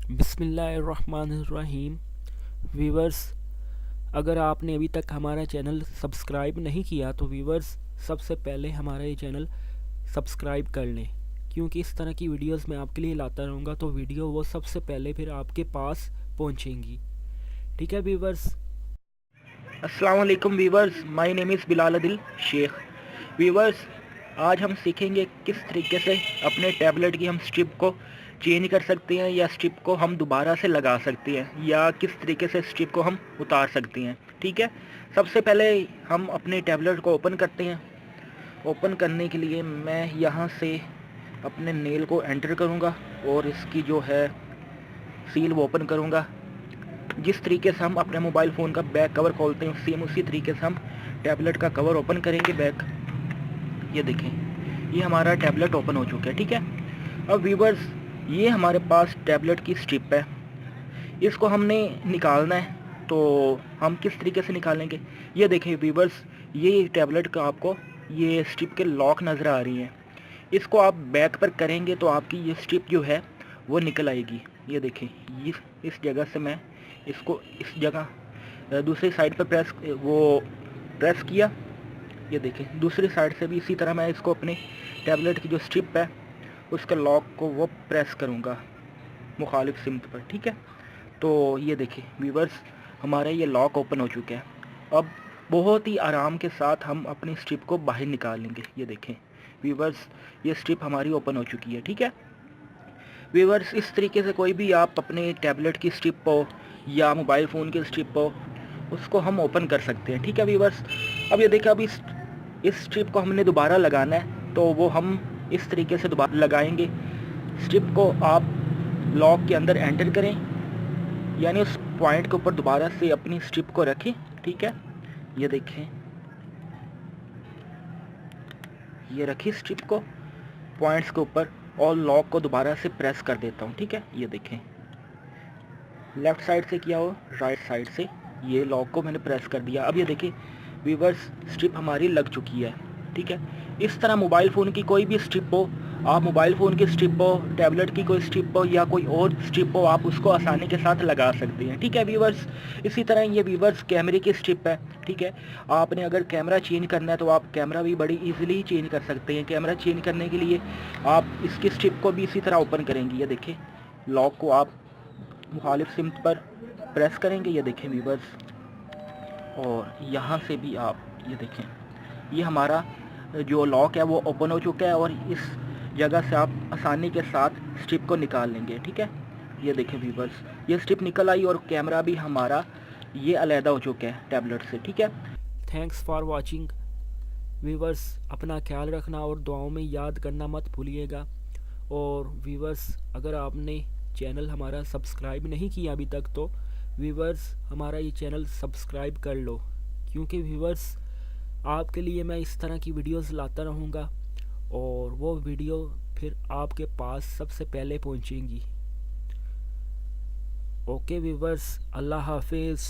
बिस्मिल्लाहिर्रहमानिर्रहीम। वीवर्स, अगर आपने अभी तक हमारा चैनल सब्सक्राइब नहीं किया तो वीवर्स सबसे पहले हमारा ये चैनल सब्सक्राइब कर लें, क्योंकि इस तरह की वीडियोस मैं आपके लिए लाता रहूँगा तो वीडियो वो सबसे पहले फिर आपके पास पहुँचेंगी। ठीक है वीवर्स। अस्सलाम वालेकुम viewers, my name is Bilal Adil Sheikh. Viewers, आज हम सीखेंगे किस तरीके से अपने टैबलेट की हम स्ट्रिप को चेंज कर सकते हैं या स्ट्रिप को हम दोबारा से लगा सकते हैं या किस तरीके से स्ट्रिप को हम उतार सकते हैं। ठीक है, सबसे पहले हम अपने टैबलेट को ओपन करते हैं। ओपन करने के लिए मैं यहाँ से अपने नेल को एंटर करूँगा और इसकी जो है सील वो ओपन करूँगा। जिस तरीके से हम अपने मोबाइल फ़ोन का बैक कवर खोलते हैं सेम उसी तरीके से हम टैबलेट का कवर ओपन करेंगे बैक। ये देखें, ये हमारा टैबलेट ओपन हो चुका है। ठीक है, अब व्यूवर्स, ये हमारे पास टैबलेट की स्ट्रिप है, इसको हमने निकालना है। तो हम किस तरीके से निकालेंगे, ये देखें व्यूवर्स, ये टैबलेट का आपको ये स्ट्रिप के लॉक नज़र आ रही हैं। इसको आप बैक पर करेंगे तो आपकी ये स्ट्रिप जो है वो निकल आएगी। ये देखें, ये इस जगह से मैं इसको इस जगह दूसरी साइड पर प्रेस किया। ये देखें, दूसरी साइड से भी इसी तरह मैं इसको अपने टैबलेट की जो स्ट्रिप है उसके लॉक को वो प्रेस करूँगा मुखालिफ सिमत पर। ठीक है, तो ये देखें व्यूवर्स, हमारा ये लॉक ओपन हो चुका है। अब बहुत ही आराम के साथ हम अपनी स्ट्रिप को बाहर निकाल लेंगे। ये देखें व्यूवर्स, ये स्ट्रिप हमारी ओपन हो चुकी है। ठीक है व्यूवर्स, इस तरीके से कोई भी आप अपने टैबलेट की स्ट्रिप हो या मोबाइल फ़ोन की स्ट्रिप हो उसको हम ओपन कर सकते हैं। ठीक है व्यूवर्स, अब ये देखें, अब इस स्ट्रिप को हमने दोबारा लगाना है तो वो हम इस तरीके से दोबारा लगाएंगे। स्ट्रिप को आप लॉक के अंदर एंटर करें, यानी उस पॉइंट के ऊपर दोबारा से अपनी स्ट्रिप को रखें। ठीक है, ये देखें, ये रखी स्ट्रिप को पॉइंट्स के ऊपर और लॉक को दोबारा से प्रेस कर देता हूँ। ठीक है, ये देखें, लेफ़्ट साइड से किया हो, राइट साइड से ये लॉक को मैंने प्रेस कर दिया। अब ये देखिए व्यूवर्स, स्ट्रिप हमारी लग चुकी है। ठीक है, इस तरह मोबाइल फ़ोन की कोई भी स्ट्रिप हो, आप मोबाइल फ़ोन की स्ट्रिप हो, टैबलेट की कोई स्ट्रिप हो या कोई और स्ट्रिप हो, आप उसको आसानी के साथ लगा सकते हैं। ठीक है व्यूवर्स, इसी तरह ये व्यूवर्स कैमरे की स्ट्रिप है। ठीक है, आपने अगर कैमरा चेंज करना है तो आप कैमरा भी बड़ी ईजिली चेंज कर सकते हैं। कैमरा चेंज करने के लिए आप इसकी स्ट्रिप को भी इसी तरह ओपन करेंगे। ये देखें, लॉक को आप मुखालिफ सिमत पर प्रेस करेंगे। ये देखें व्यूवर्स, और यहाँ से भी आप ये देखें, ये हमारा जो लॉक है वो ओपन हो चुका है और इस जगह से आप आसानी के साथ स्ट्रिप को निकाल लेंगे। ठीक है, ये देखें व्यूवर्स, ये स्ट्रिप निकल आई और कैमरा भी हमारा ये अलहदा हो चुका है टैबलेट से। ठीक है, थैंक्स फॉर वॉचिंग। वीवर्स, अपना ख्याल रखना और दुआओं में याद करना मत भूलिएगा। और वीवर्स, अगर आपने चैनल हमारा सब्सक्राइब नहीं किया अभी तक तो वीवर्स हमारा ये चैनल सब्सक्राइब कर लो, क्योंकि वीवर्स आपके लिए मैं इस तरह की वीडियोस लाता रहूँगा और वो वीडियो फिर आपके पास सबसे पहले पहुँचेंगी। ओके वीवर्स, अल्लाह हाफिज़।